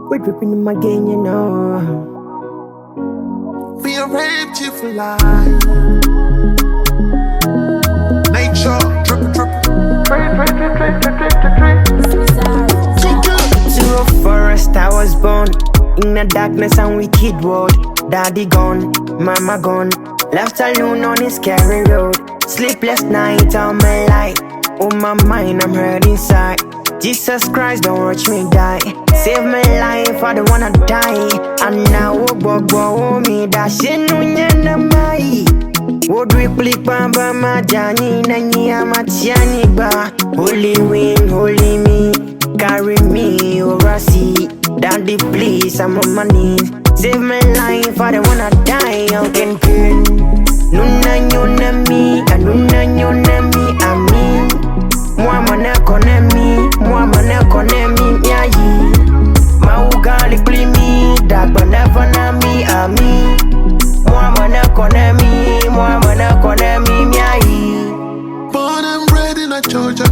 We're dripping in my game, you know. We arrange you for life. Nature, drip, drip. To a forest I was born, in the darkness and wicked world. Daddy gone, mama gone, left alone on this scary road. Sleepless night on my life, on my mind I'm hurt inside. Jesus Christ, don't watch me die. Save my life, I don't wanna die. And now, oh, me, that shit, no, yana, mai. Would we click bamba, ma, jani, nani, amatiani, ba. Holy wind, holy me, carry me over sea. Daddy, please, I'm on my knees. Save my life, I don't wanna die. Okay, good. Nuna, nyona, me, and nuna, nyona, me, Amin. Mwamana konemi, mwamana konemi yayi. Maugali plimi, dagba never na mi ami. Mwamana konemi yayi. Born and bred in a Georgia.